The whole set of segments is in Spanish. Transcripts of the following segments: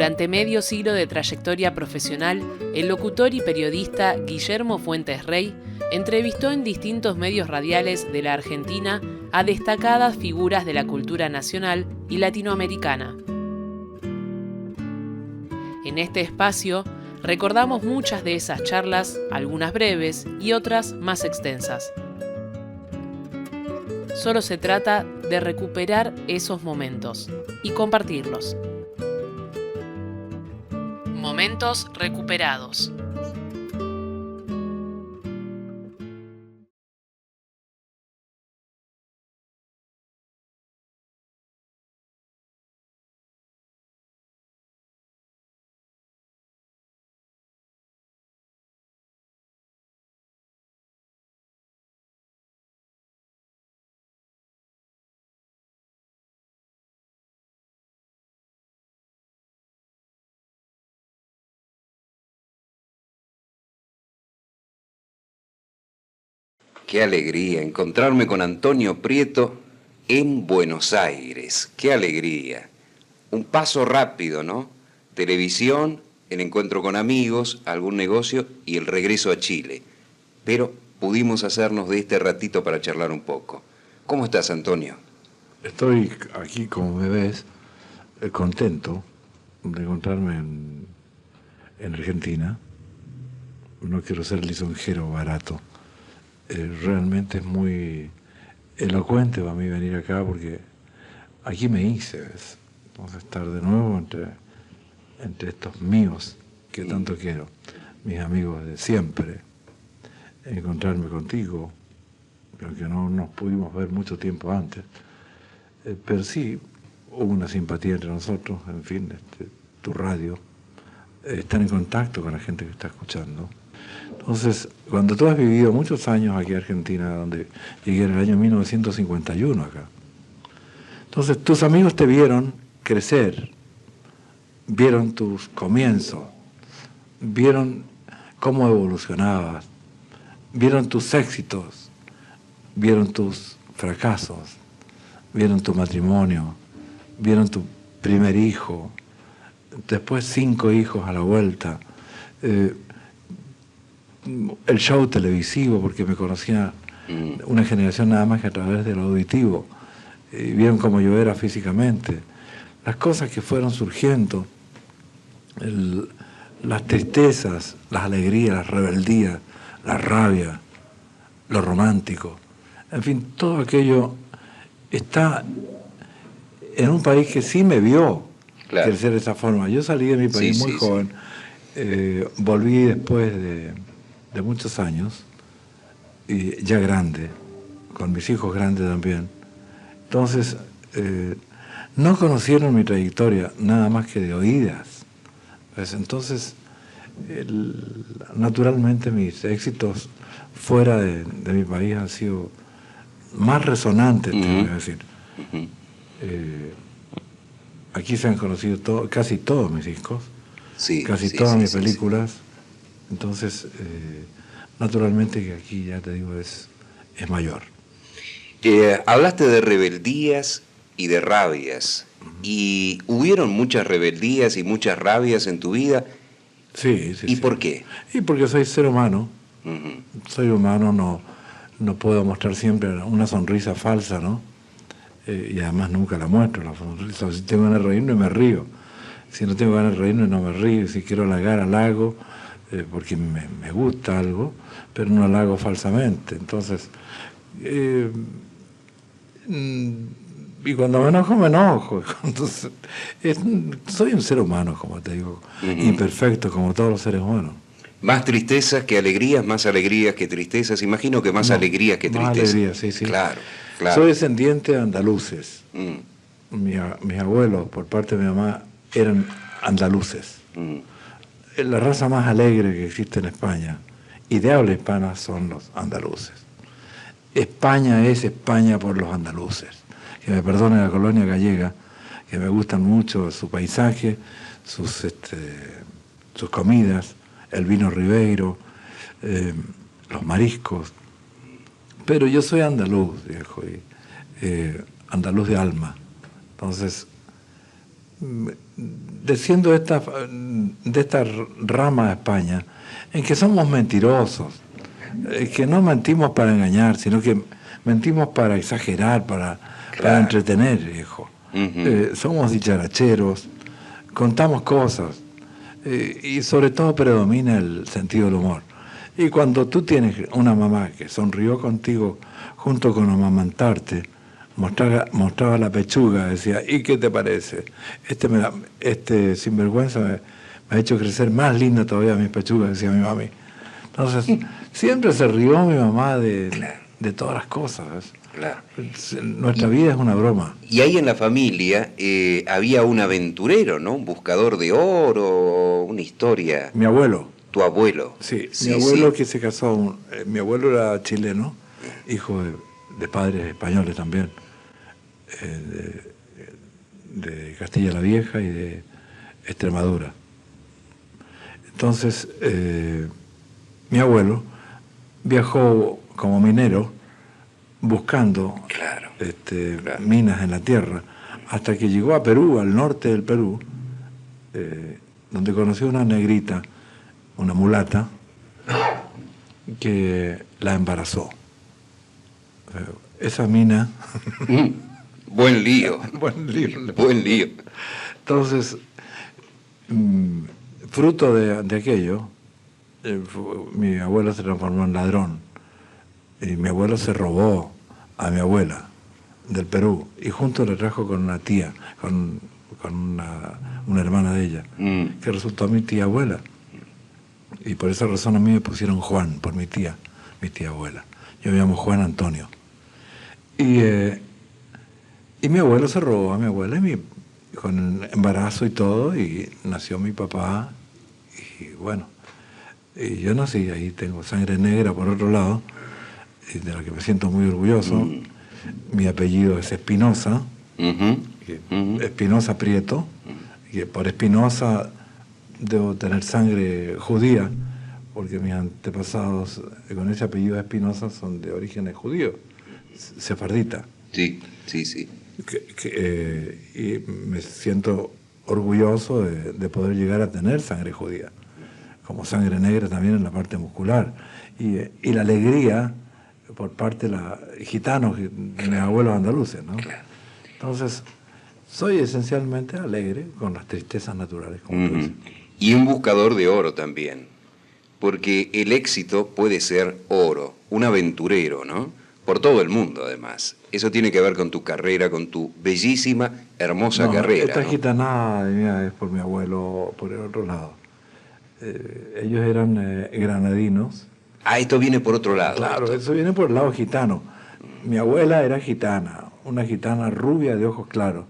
Durante medio siglo de trayectoria profesional, el locutor y periodista Guillermo Fuentes Rey entrevistó en distintos medios radiales de la Argentina a destacadas figuras de la cultura nacional y latinoamericana. En este espacio, recordamos muchas de esas charlas, algunas breves y otras más extensas. Solo se trata de recuperar esos momentos y compartirlos. Momentos recuperados. Qué alegría encontrarme con Antonio Prieto en Buenos Aires. Qué alegría. Un paso rápido, ¿no? Televisión, el encuentro con amigos, algún negocio y el regreso a Chile. Pero pudimos hacernos de este ratito para charlar un poco. ¿Cómo estás, Antonio? Estoy aquí, como me ves, contento de encontrarme en Argentina. No quiero ser lisonjero o barato. Realmente es muy elocuente para mí venir acá porque aquí me hice, ¿ves? Vamos a estar de nuevo entre estos míos que tanto quiero, mis amigos de siempre, encontrarme contigo, aunque no nos pudimos ver mucho tiempo antes, pero sí hubo una simpatía entre nosotros, en fin, tu radio, estar en contacto con la gente que está escuchando. Entonces, cuando tú has vivido muchos años aquí en Argentina, donde llegué en el año 1951 acá, entonces tus amigos te vieron crecer, vieron tus comienzos, vieron cómo evolucionabas, vieron tus éxitos, vieron tus fracasos, vieron tu matrimonio, vieron tu primer hijo, después 5 hijos a la vuelta, el show televisivo, porque me conocía una generación nada más que a través de lo auditivo, y vieron cómo yo era físicamente, las cosas que fueron surgiendo, las tristezas, las alegrías, las rebeldías, la rabia, lo romántico, en fin, todo aquello está en un país que sí me vio crecer de esa forma. Yo salí de mi país muy joven, volví después de muchos años, y ya grande, con mis hijos grandes también. Entonces, no conocieron mi trayectoria nada más que de oídas. Pues entonces, naturalmente mis éxitos fuera de mi país han sido más resonantes, te voy a decir. Aquí se han conocido casi todos mis discos, casi todas mis películas. Entonces, naturalmente que aquí, ya te digo, es mayor. Hablaste de rebeldías y de rabias. ¿Y hubieron muchas rebeldías y muchas rabias en tu vida? Sí. ¿Y por qué? Y porque soy ser humano. Soy humano, no puedo mostrar siempre una sonrisa falsa, ¿no? Y además nunca la muestro, la sonrisa. Si tengo ganas de reírme, me río. Si no tengo ganas de reírme, no me río. Si quiero halagar, halago, porque me gusta algo, pero no halago falsamente. Entonces, y cuando me enojo. Entonces, soy un ser humano, como te digo, imperfecto, como todos los seres humanos. Más tristezas que alegrías, más alegrías que tristezas. Imagino que más alegrías que tristezas. Más alegrías, sí. Claro. Soy descendiente de andaluces. Mis abuelos, por parte de mi mamá, eran andaluces. La raza más alegre que existe en España y de habla hispana son los andaluces. España es España por los andaluces. Que me perdone la colonia gallega, que me gustan mucho su paisaje, sus comidas, el vino Ribeiro, los mariscos. Pero yo soy andaluz, viejo, y andaluz de alma. Entonces, desciendo de esta rama de España, en que somos mentirosos, que no mentimos para engañar, sino que mentimos para exagerar, para entretener, viejo. Somos dicharacheros, contamos cosas, y sobre todo predomina el sentido del humor. Y cuando tú tienes una mamá que sonrió contigo junto con amamantarte, mostraba la pechuga, decía, ¿y qué te parece? Este sinvergüenza me ha hecho crecer más linda todavía mis pechugas, decía mi mami. Entonces, siempre se rió mi mamá de todas las cosas. ¿Ves? Claro. Nuestra vida es una broma. Y ahí en la familia había un aventurero, ¿no? Un buscador de oro, una historia. Mi abuelo. Tu abuelo. Sí, mi abuelo que se casó, mi abuelo era chileno, hijo de padres españoles también, de Castilla la Vieja y de Extremadura. Entonces, mi abuelo viajó como minero buscando minas en la tierra, hasta que llegó a Perú, al norte del Perú, donde conoció una negrita, una mulata, que la embarazó. Esa mina... Buen lío. Buen lío. Entonces, fruto de aquello, mi abuelo se transformó en ladrón. Y mi abuelo se robó a mi abuela del Perú y junto le trajo con una tía, con una hermana de ella, que resultó mi tía abuela. Y por esa razón a mí me pusieron Juan, por mi tía abuela. Yo me llamo Juan Antonio. Y mi abuelo se robó a mi abuela con embarazo y todo, y nació mi papá. Y bueno, y yo nací, ahí tengo sangre negra por otro lado, de la que me siento muy orgulloso. Mi apellido es Espinosa, Espinosa Prieto, y por Espinosa debo tener sangre judía, porque mis antepasados con ese apellido Espinosa son de orígenes judíos, sefardita. Sí. Y me siento orgulloso de poder llegar a tener sangre judía, como sangre negra también en la parte muscular. Y la alegría por parte de los gitanos, de mis abuelos andaluces, ¿no? Claro. Entonces, soy esencialmente alegre con las tristezas naturales, como tú dices. Y un buscador de oro también, porque el éxito puede ser oro, un aventurero, ¿no? Por todo el mundo, además. Eso tiene que ver con tu carrera, con tu bellísima, hermosa carrera. Esta ¿no? gitanada mía es por mi abuelo, por el otro lado. Ellos eran granadinos. Ah, esto viene por otro lado. Claro, eso viene por el lado gitano. Mi abuela era gitana, una gitana rubia de ojos claros.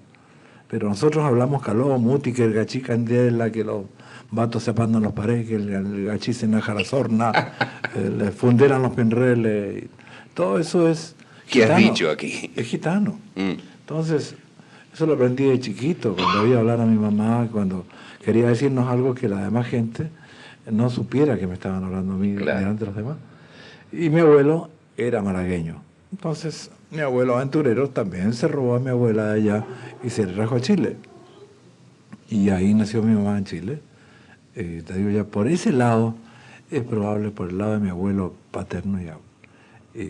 Pero nosotros hablamos caló, muti, que el gachí candela, que los vatos se apandan los paredes, que el gachí se naja la sorna, le funderan los pinreles. Todo eso es ¿Qué gitano. has dicho aquí? Es gitano. Entonces, eso lo aprendí de chiquito, cuando oía hablar a mi mamá, cuando quería decirnos algo que la demás gente no supiera que me estaban hablando a mí delante de los demás. Y mi abuelo era malagueño. Entonces, mi abuelo aventurero también se robó a mi abuela de allá y se le trajo a Chile. Y ahí nació mi mamá en Chile. Te digo ya, por ese lado, es probable, por el lado de mi abuelo paterno y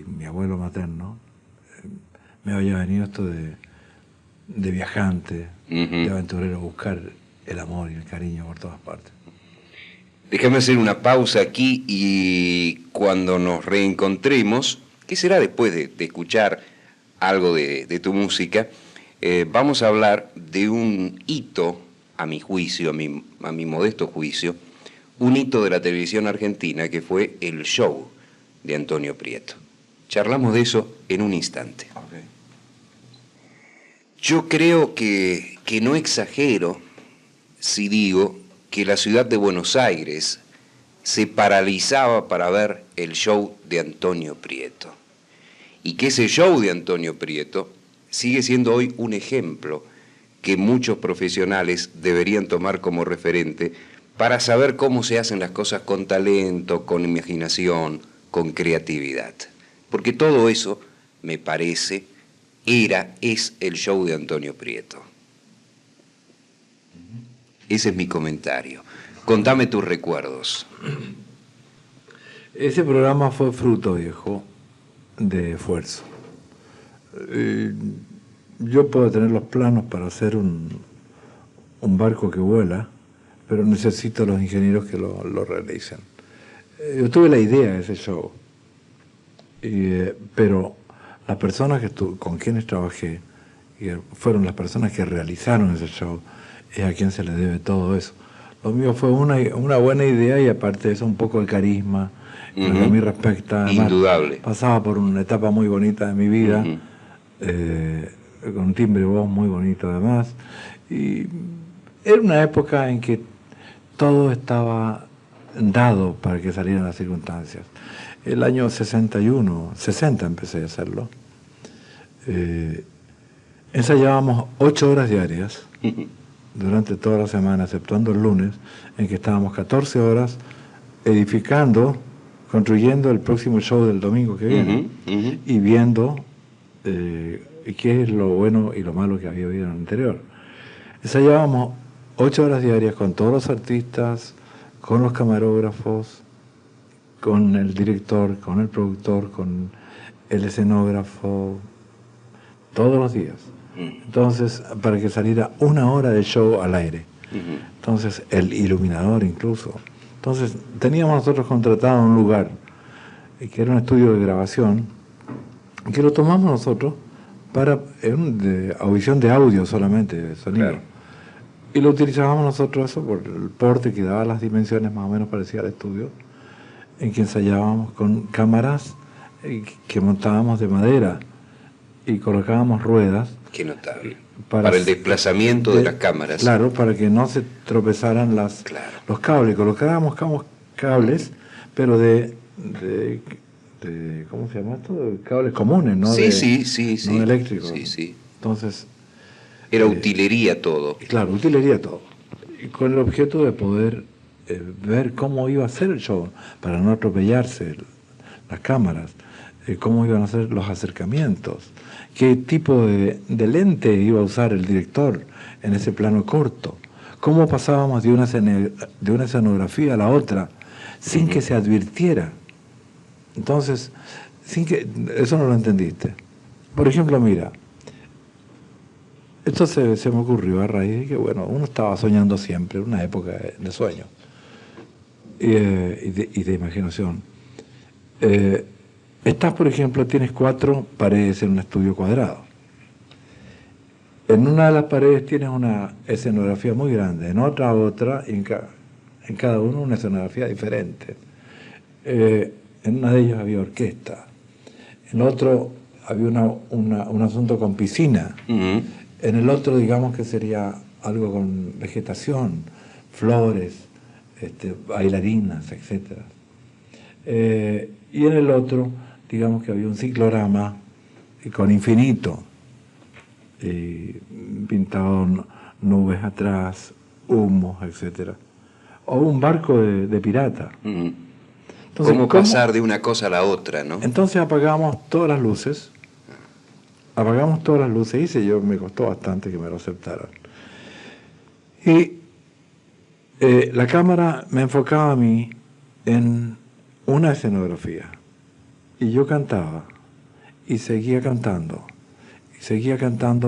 mi abuelo materno, me había venido esto de viajante, de aventurero, buscar el amor y el cariño por todas partes. Déjame hacer una pausa aquí y cuando nos reencontremos, que será después de escuchar algo de tu música, vamos a hablar de un hito, a mi juicio, a mi modesto juicio, un hito de la televisión argentina que fue el show de Antonio Prieto. Charlamos de eso en un instante. Okay. Yo creo que no exagero si digo que la ciudad de Buenos Aires se paralizaba para ver el show de Antonio Prieto. Y que ese show de Antonio Prieto sigue siendo hoy un ejemplo que muchos profesionales deberían tomar como referente para saber cómo se hacen las cosas con talento, con imaginación, con creatividad. Porque todo eso, me parece, es el show de Antonio Prieto. Ese es mi comentario. Contame tus recuerdos. Ese programa fue fruto, viejo, de esfuerzo. Yo puedo tener los planos para hacer un barco que vuela, pero necesito los ingenieros que lo realicen. Yo tuve la idea de ese show, pero las personas con quienes trabajé, fueron las personas que realizaron ese show, es a quien se le debe todo eso. Lo mío fue una buena idea y aparte de eso un poco de carisma, en lo que a mí respecta. Además, indudable. Pasaba por una etapa muy bonita de mi vida, con un timbre de voz muy bonito además, y era una época en que todo estaba dado para que salieran las circunstancias. El año 60 empecé a hacerlo. Ensayábamos 8 horas diarias durante toda la semana, exceptuando el lunes, en que estábamos 14 horas edificando, construyendo el próximo show del domingo que viene, y viendo qué es lo bueno y lo malo que había habido en el anterior. Ensayábamos 8 horas diarias con todos los artistas, con los camarógrafos, con el director, con el productor, con el escenógrafo, todos los días. Entonces, para que saliera 1 hora de show al aire. Entonces, el iluminador incluso. Entonces, teníamos nosotros contratado un lugar, que era un estudio de grabación, que lo tomamos nosotros para de audición de audio solamente, de sonido. Claro. Y lo utilizábamos nosotros eso por el porte que daba las dimensiones más o menos parecidas al estudio, en que ensayábamos con cámaras que montábamos de madera y colocábamos ruedas. Qué notable. Para el desplazamiento de las cámaras. Claro, para que no se tropezaran los cables. Colocábamos cables, pero de ¿cómo se llama esto? Cables comunes, ¿no? Sí. No eléctricos. Sí. Entonces... Era utilería todo. Claro, utilería todo. Y con el objeto de poder ver cómo iba a ser el show, para no atropellarse las cámaras, cómo iban a ser los acercamientos, qué tipo de lente iba a usar el director en ese plano corto, cómo pasábamos de una escenografía a la otra sin que se advirtiera. Entonces, eso no lo entendiste. Por ejemplo, mira, esto se me ocurrió a raíz de que, bueno, uno estaba soñando siempre, una época de sueño y de imaginación. Por ejemplo, tienes 4 paredes en un estudio cuadrado. En una de las paredes tienes una escenografía muy grande, en otra, y en cada uno una escenografía diferente. En una de ellas había orquesta, en otro había un asunto con piscina. En el otro, digamos que sería algo con vegetación, flores, bailarinas, etc. Y en el otro, digamos que había un ciclorama con infinito, pintado nubes atrás, humos, etc. O un barco de pirata. Entonces, ¿Cómo pasar de una cosa a la otra, no? Entonces apagamos todas las luces, me costó bastante que me lo aceptaran. Y la cámara me enfocaba a mí en una escenografía. Y yo cantaba, y seguía cantando,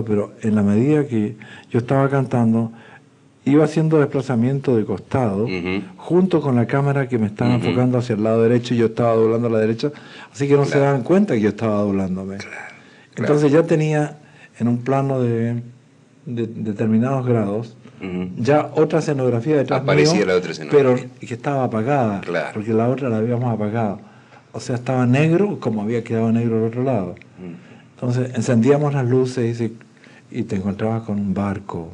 pero en la medida que yo estaba cantando, iba haciendo desplazamiento de costado, junto con la cámara que me estaba enfocando hacia el lado derecho, y yo estaba doblando a la derecha, así que no se daban cuenta que yo estaba doblándome. Entonces ya tenía en un plano de determinados grados, ya otra escenografía detrás aparecía mío, la otra escenografía, pero que estaba apagada, porque la otra la habíamos apagado. O sea, estaba negro como había quedado negro el otro lado. Entonces encendíamos las luces y te encontrabas con un barco,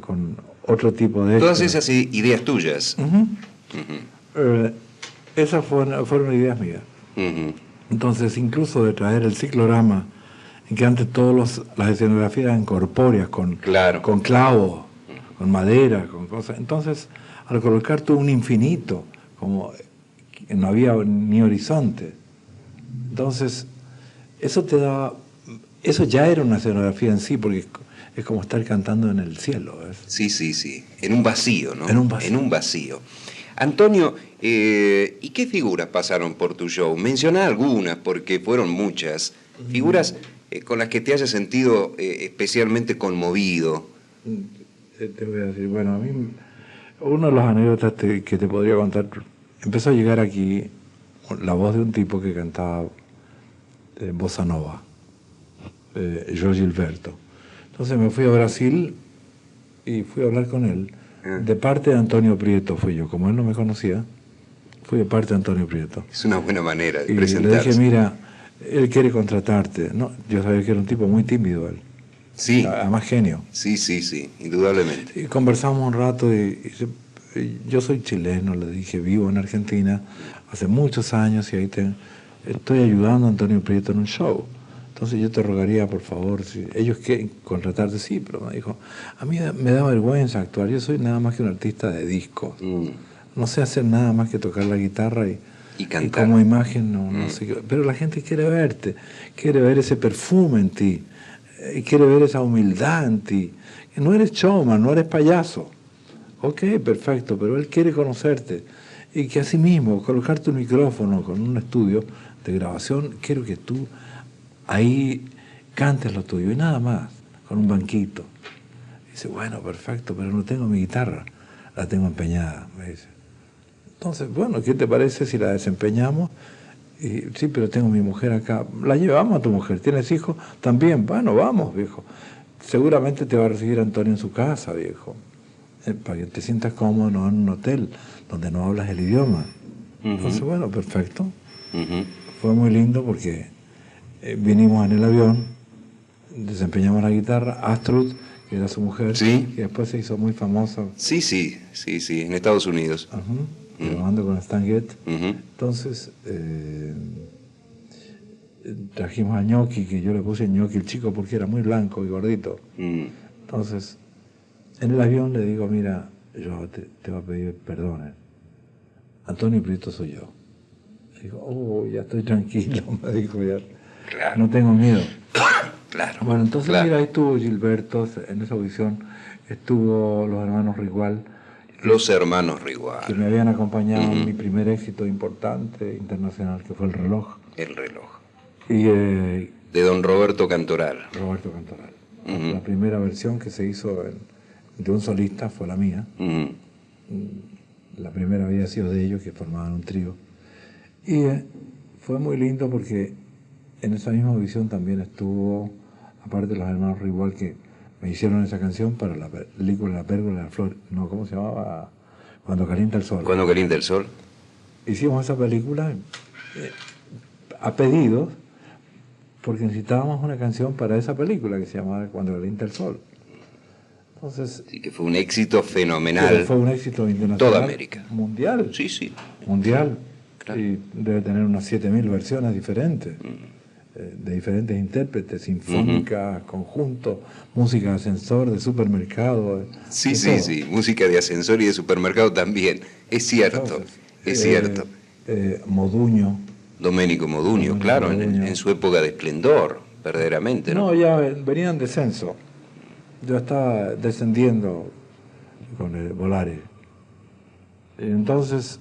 con otro tipo de... Todas esas ideas tuyas. Esas fueron ideas mías. Entonces, incluso de traer el ciclorama, en que antes todas las escenografías eran corpóreas, con clavos, con madera, con cosas. Entonces, al colocar tú un infinito, como que no había ni horizonte, entonces eso ya era una escenografía en sí, porque es como estar cantando en el cielo. Sí, sí, sí, en un vacío, ¿no? En un vacío. En un vacío. Antonio, ¿y qué figuras pasaron por tu show? Menciona algunas, porque fueron muchas. Figuras con las que te hayas sentido especialmente conmovido. Te voy a decir, bueno, a mí, una de las anécdotas que te podría contar, empezó a llegar aquí la voz de un tipo que cantaba bossa nova, João Gilberto. Entonces me fui a Brasil y fui a hablar con él. De parte de Antonio Prieto fui yo, como él no me conocía, fui de parte de Antonio Prieto. Es una buena manera de y presentarse. Le dije, mira, él quiere contratarte. No, yo sabía que era un tipo muy tímido él. Sí. Además genio. Sí, sí, sí, indudablemente. Y conversamos un rato y yo soy chileno, le dije, vivo en Argentina hace muchos años y ahí estoy ayudando a Antonio Prieto en un show. Entonces yo te rogaría, por favor, si ellos quieren contratarte, sí, pero me dijo, a mí me da vergüenza actuar, yo soy nada más que un artista de discos. No sé hacer nada más que tocar la guitarra y cantar. Y como imagen no sé qué. Pero la gente quiere verte, quiere ver ese perfume en ti, quiere ver esa humildad en ti. No eres showman, no eres payaso. Ok, perfecto, pero él quiere conocerte. Y que así mismo, colocarte un micrófono con un estudio de grabación, quiero que tú ahí cantes lo tuyo y nada más, con un banquito. Dice, bueno, perfecto, pero no tengo mi guitarra, la tengo empeñada, me dice. Entonces, bueno, ¿qué te parece si la desempeñamos? Y, sí, pero tengo mi mujer acá. La llevamos a tu mujer, ¿tienes hijos? También, bueno, vamos, viejo. Seguramente te va a recibir Antonio en su casa, viejo, para que te sientas cómodo, no en un hotel donde no hablas el idioma. Entonces, bueno, perfecto. Fue muy lindo porque vinimos en el avión, desempeñamos la guitarra, Astrud, que era su mujer, sí, que después se hizo muy famosa. Sí, sí, sí, sí, en Estados Unidos. Grabando con Stan Getz. Entonces, trajimos a Ñoqui, que yo le puse Ñoqui el chico porque era muy blanco y gordito. Entonces, en el avión le digo, mira, yo te voy a pedir perdón. Antonio Prieto soy yo. Le digo, oh, ya estoy tranquilo, me dijo ya. Claro. No tengo miedo. Claro. Bueno, entonces claro. Mira, ahí estuvo Gilberto, en esa audición estuvo los hermanos Rigual. Los hermanos Rigual. Que me habían acompañado en mi primer éxito importante internacional, que fue El Reloj. El Reloj. Y, de don Roberto Cantoral. Roberto Cantoral. La primera versión que se hizo de un solista fue la mía. La primera había sido de ellos, que formaban un trío. Y fue muy lindo porque en esa misma audición también estuvo, aparte de los hermanos Rigual, que me hicieron esa canción para la película La Pérgola de la Flor, no, ¿cómo se llamaba? Cuando calienta el sol. Cuando calienta el sol. Hicimos esa película a pedidos, porque necesitábamos una canción para esa película que se llamaba Cuando calienta el sol. Entonces, sí, que fue un éxito fenomenal. Fue un éxito internacional. Toda América. Mundial. Sí, sí. Mundial. Claro. Y debe tener unas 7.000 versiones diferentes. De diferentes intérpretes, sinfónicas, conjuntos, música de ascensor, de supermercado. Sí, sí, todo. Sí, música de ascensor y de supermercado también. Es cierto, entonces, es cierto. Moduño. Domenico Moduño, claro, Moduño. En su época de esplendor, verdaderamente. No, ya venía en descenso. Yo estaba descendiendo con el Volare. Entonces,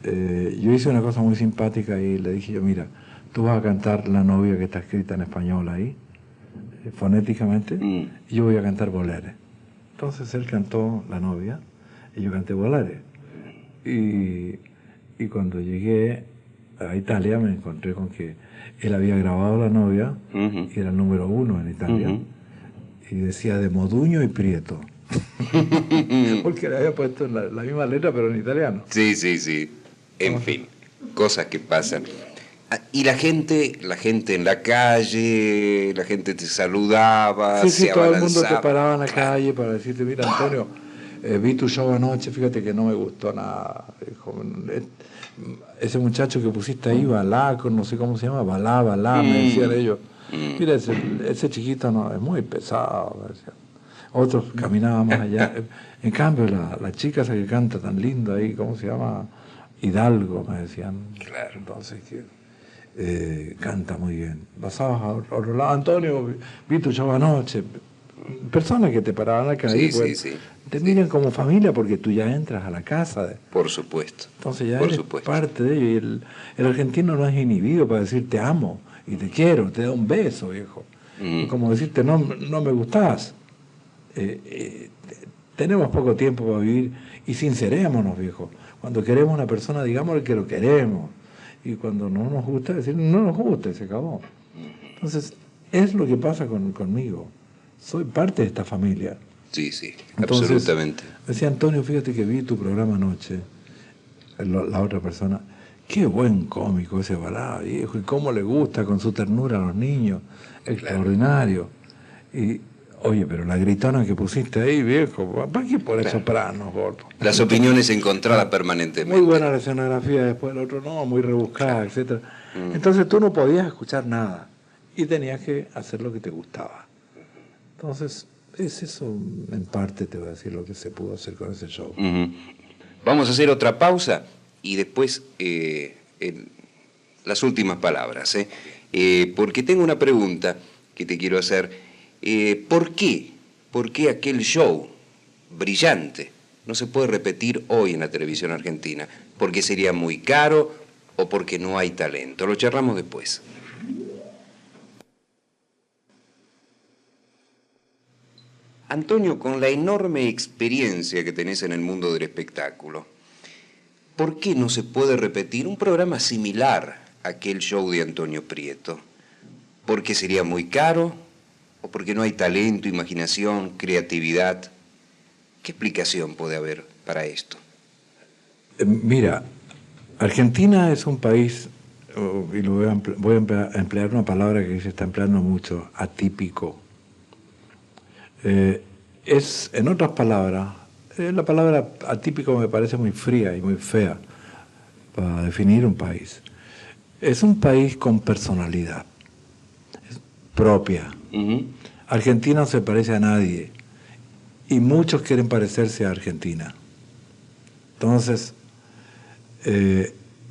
yo hice una cosa muy simpática y le dije yo, mira, tú vas a cantar La novia, que está escrita en español ahí, fonéticamente, y yo voy a cantar Volare. Entonces él cantó La novia y yo canté Volare. Y cuando llegué a Italia me encontré con que él había grabado La novia, y era el número 1 en Italia, y decía de Moduño y Prieto. Porque le había puesto la misma letra pero en italiano. Sí, sí, sí. En fin, cosas que pasan. Y la gente en la calle, la gente te saludaba, sí, se todo abalanzaba. El mundo te paraba en la calle para decirte, mira Antonio, vi tu show anoche, fíjate que no me gustó nada. Ese muchacho que pusiste ahí, Balá, no sé cómo se llama, Balá, me decían ellos. Mira, ese chiquito no, es muy pesado, me decían. Otros caminaban más allá. En cambio, la chica esa que canta tan lindo ahí, ¿cómo se llama? Hidalgo, me decían. Claro. Entonces, canta muy bien. Pasabas a otro lado, Antonio, vi tu show anoche. Personas que te paraban la calle, Sí, pues, sí, sí. te miran como familia porque tú ya entras a la casa. Por supuesto. Entonces ya Por eres supuesto. parte de ello. Y el argentino no es inhibido para decir te amo y te quiero, te da un beso, viejo. Como decirte no me gustás. Tenemos poco tiempo para vivir y sincerémonos, viejo. Cuando queremos a una persona, digámosle que lo queremos. Y cuando no nos gusta, decir no nos gusta y se acabó. Entonces, es lo que pasa conmigo. Soy parte de esta familia. Sí, sí, Entonces, absolutamente. Decía Antonio, fíjate que vi tu programa anoche, la otra persona, qué buen cómico ese Balá, viejo, y cómo le gusta con su ternura a los niños, extraordinario. Y, oye, pero la gritona que pusiste ahí, viejo, ¿para qué pones sopranos, gordo? Las opiniones encontradas permanentemente. Muy buena la escenografía, después el otro no, muy rebuscada, etcétera. Entonces tú no podías escuchar nada y tenías que hacer lo que te gustaba. Entonces, es eso, en parte te voy a decir lo que se pudo hacer con ese show. Vamos a hacer otra pausa y después las últimas palabras. Porque tengo una pregunta que te quiero hacer. ¿Por qué? ¿Por qué aquel show brillante no se puede repetir hoy en la televisión argentina? ¿Porque sería muy caro o porque no hay talento? Lo charlamos después. Antonio, con la enorme experiencia que tenés en el mundo del espectáculo, ¿por qué no se puede repetir un programa similar a aquel show de Antonio Prieto? ¿Porque sería muy caro? ¿O porque no hay talento, imaginación, creatividad? ¿Qué explicación puede haber para esto? Mira, Argentina es un país, y voy a emplear una palabra que se está empleando mucho, atípico. En otras palabras, la palabra atípico me parece muy fría y muy fea para definir un país. Es un país con personalidad propia. Argentina no se parece a nadie y muchos quieren parecerse a Argentina. Entonces,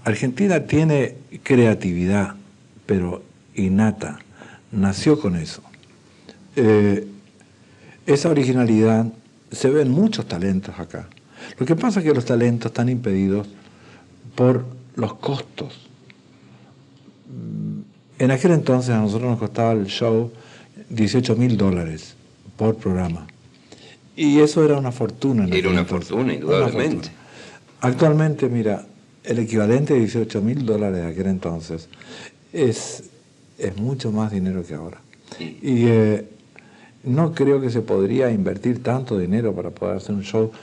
Argentina tiene creatividad, pero innata, nació con eso. Esa originalidad se ve en muchos talentos acá. Lo que pasa es que los talentos están impedidos por los costos. En aquel entonces a nosotros nos costaba el show $18.000 por programa. Y eso era una fortuna. Era una fortuna, indudablemente. Actualmente, mira, el equivalente de $18.000 de aquel entonces es mucho más dinero que ahora. Y no creo que se podría invertir tanto dinero para poder hacer un show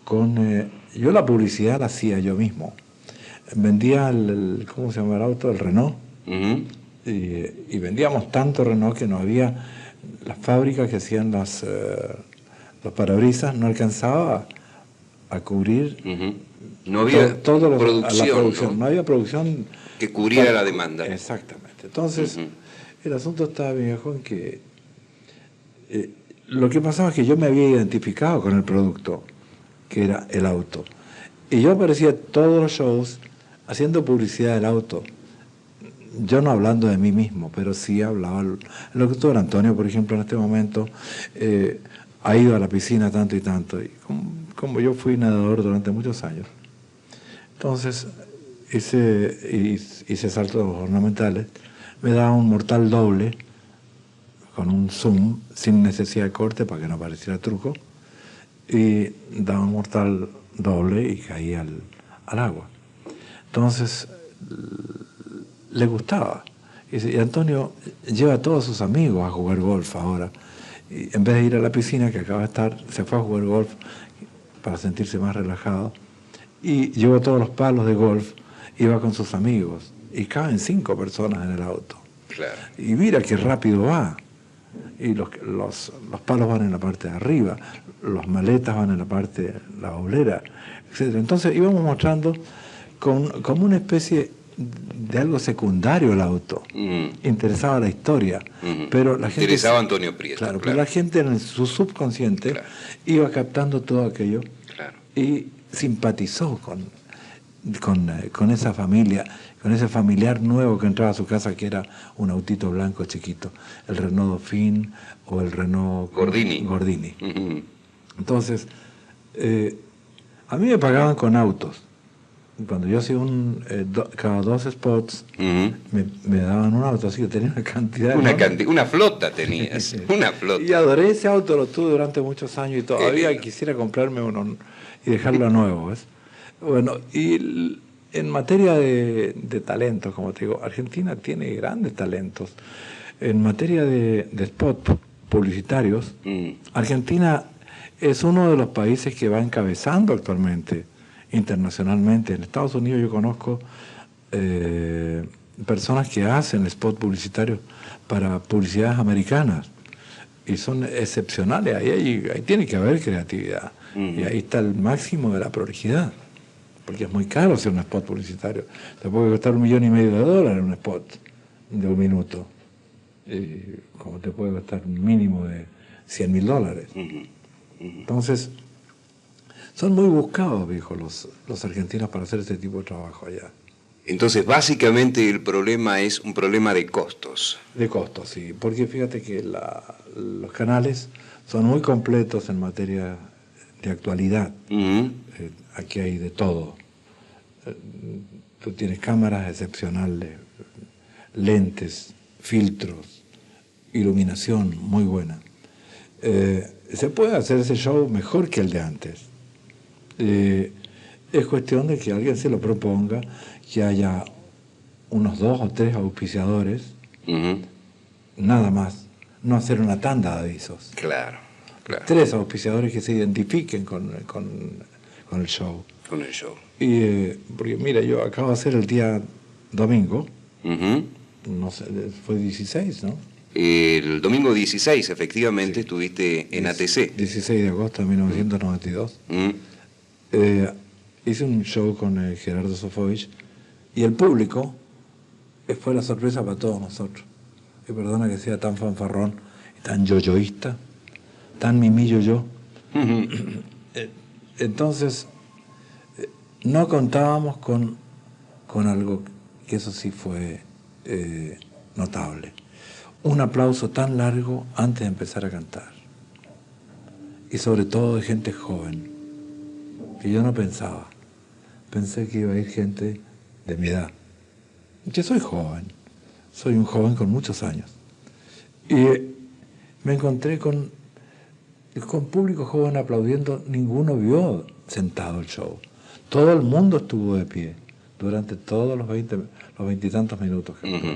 con... yo la publicidad la hacía yo mismo. Vendía ¿cómo se llama el auto? El Renault. Y vendíamos tanto Renault que no había... Las fábricas que hacían los parabrisas no alcanzaba a cubrir... No había producción, ¿no? había producción que cubriera la demanda. Exactamente. Entonces, el asunto estaba, viejo, en que lo que pasaba es que yo me había identificado con el producto, que era el auto. Y yo aparecía todos los shows haciendo publicidad del auto. Yo no hablando de mí mismo, pero sí hablaba. El locutor Antonio, por ejemplo, en este momento, ha ido a la piscina tanto y tanto. Y como yo fui nadador durante muchos años. Entonces, hice saltos ornamentales, me daba un mortal doble, con un zoom, sin necesidad de corte para que no pareciera truco, y daba un mortal doble y caía al agua. Entonces, le gustaba. Y Antonio lleva a todos sus amigos a jugar golf ahora. Y en vez de ir a la piscina, que acaba de estar, se fue a jugar golf para sentirse más relajado. Y llevó todos los palos de golf, iba con sus amigos. Y caben 5 personas en el auto. Claro. Y mira qué rápido va. Y los palos van en la parte de arriba, las maletas van en la parte, la oblera, etc. Entonces íbamos mostrando como una especie de algo secundario el auto. Interesaba la historia. Pero la gente, interesaba a Antonio Prieto. Claro, pero la gente en su subconsciente iba captando todo aquello y simpatizó con... con esa familia, con ese familiar nuevo que entraba a su casa, que era un autito blanco chiquito, el Renault Dauphine o el Renault Gordini. Ujú. Entonces, a mí me pagaban con autos. Cuando yo hacía cada 2 spots, Ujú. me daban un auto, así que tenía una cantidad. Una flota tenías, una flota. Y adoré ese auto, lo tuve durante muchos años y todavía lindo. quisiera comprarme uno y dejarlo a nuevo, ¿ves? Bueno, en materia de talentos, como te digo, Argentina tiene grandes talentos. En materia de spots publicitarios, Argentina es uno de los países que va encabezando actualmente internacionalmente. En Estados Unidos yo conozco personas que hacen spots publicitarios para publicidades americanas y son excepcionales. Ahí tiene que haber creatividad. Y ahí está el máximo de la prolijidad, porque es muy caro hacer un spot publicitario. Te puede costar $1,5 millones un spot de 1 minuto, como te puede costar un mínimo de $100.000. Entonces, son muy buscados, viejo, los argentinos para hacer este tipo de trabajo allá. Entonces, básicamente el problema es un problema de costos. De costos, sí, porque fíjate que los canales son muy completos en materia de actualidad. Ujú. Aquí hay de todo. Tú tienes cámaras excepcionales, lentes, filtros, iluminación muy buena. Se puede hacer ese show mejor que el de antes. Es cuestión de que alguien se lo proponga, que haya unos 2 o 3 auspiciadores, Ujú. nada más, no hacer una tanda de avisos. Claro. 3 auspiciadores que se identifiquen con el show. Con el show. Porque mira, yo acabo de hacer el día domingo, Ujú. no sé, fue 16, ¿no? El domingo 16, efectivamente, estuviste en ATC. 16 de agosto de 1992. Mm. Hice un show con Gerardo Sofovich y el público fue la sorpresa para todos nosotros. Y perdona que sea tan fanfarrón y tan yoyoísta, tan mimillo yo. Ujú. Entonces, no contábamos con algo que eso sí fue notable. Un aplauso tan largo antes de empezar a cantar. Y sobre todo de gente joven, que yo no pensaba. Pensé que iba a ir gente de mi edad. Yo soy joven, soy un joven con muchos años. Y me encontré con público joven aplaudiendo, ninguno vio sentado el show. Todo el mundo estuvo de pie durante todos los 20 y tantos minutos que actuó.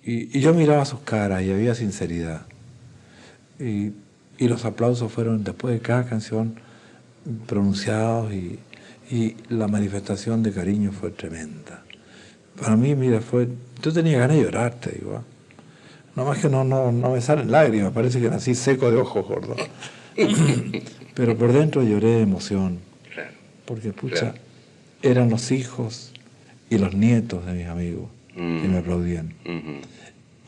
Y yo miraba sus caras y había sinceridad. Y los aplausos fueron después de cada canción pronunciados y la manifestación de cariño fue tremenda. Para mí, mira, yo tenía ganas de llorar, te digo. Nomás que no me salen lágrimas, parece que nací seco de ojos, gordo. Pero por dentro lloré de emoción. Claro. Porque, pucha, Claro. eran los hijos y los nietos de mis amigos que me aplaudían. Ujú.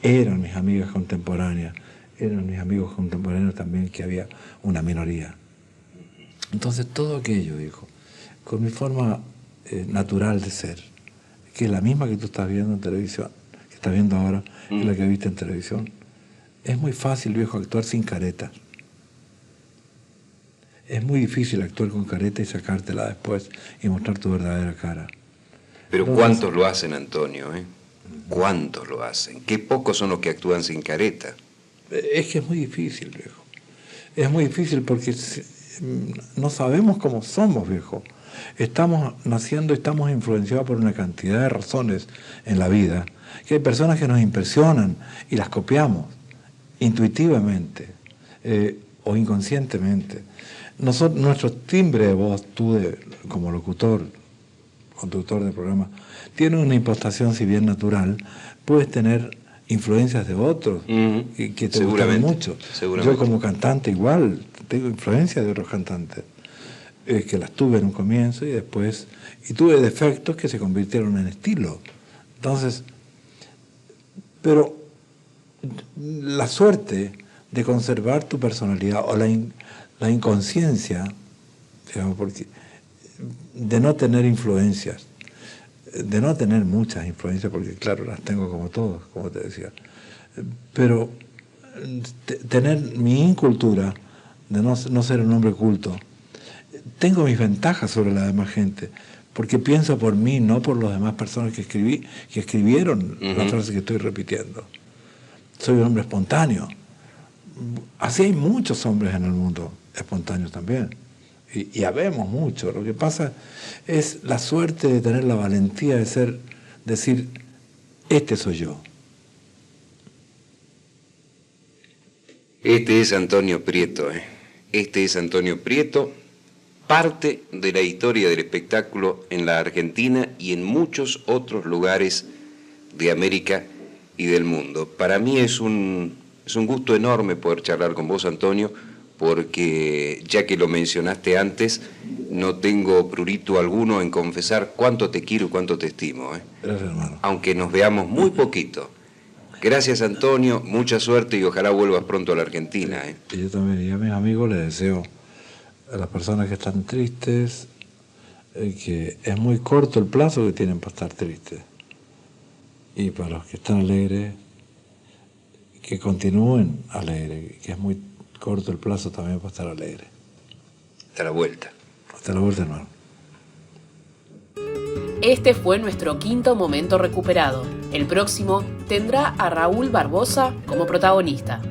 Eran mis amigas contemporáneas, eran mis amigos contemporáneos también, que había una minoría. Entonces todo aquello, dijo, con mi forma natural de ser, que es la misma que tú estás viendo en televisión, que estás viendo ahora, es la que viste en televisión. Es muy fácil, viejo, actuar sin caretas. Es muy difícil actuar con careta y sacártela después y mostrar tu verdadera cara. Pero Entonces, ¿cuántos lo hacen, Antonio? ¿Cuántos lo hacen? Qué pocos son los que actúan sin careta. Es que es muy difícil, viejo. Es muy difícil porque no sabemos cómo somos, viejo. Estamos naciendo y estamos influenciados por una cantidad de razones en la vida, que hay personas que nos impresionan y las copiamos intuitivamente o inconscientemente. Nuestro timbre de voz, tú como locutor, conductor del programa, tiene una impostación, si bien natural, puedes tener influencias de otros y que te gustan mucho. Yo como cantante igual tengo influencias de otros cantantes que las tuve en un comienzo y después, y tuve defectos que se convirtieron en estilo. Entonces, pero la suerte de conservar tu personalidad o la inconsciencia, digamos, porque de no tener influencias, de no tener muchas influencias, porque claro, las tengo como todos, como te decía, pero tener mi incultura, de no ser un hombre culto. Tengo mis ventajas sobre la demás gente, porque pienso por mí, no por las demás personas que escribieron las frases que estoy repitiendo. Soy un hombre espontáneo. Así hay muchos hombres en el mundo, espontáneos también. Y habemos mucho. Lo que pasa es la suerte de tener la valentía de decir, este soy yo. Este es Antonio Prieto, Este es Antonio Prieto, parte de la historia del espectáculo en la Argentina y en muchos otros lugares de América y del mundo. Para mí es un gusto enorme poder charlar con vos, Antonio, porque ya que lo mencionaste antes, no tengo prurito alguno en confesar cuánto te quiero y cuánto te estimo. Gracias, hermano. Aunque nos veamos muy poquito. Gracias, Antonio, mucha suerte y ojalá vuelvas pronto a la Argentina. Y yo también, y a mis amigos les deseo, a las personas que están tristes, que es muy corto el plazo que tienen para estar tristes. Y para los que están alegres, que continúen alegres, que es muy corto el plazo también para estar alegres. Hasta la vuelta. Hasta la vuelta, hermano. Este fue nuestro quinto momento recuperado. El próximo tendrá a Raúl Barbosa como protagonista.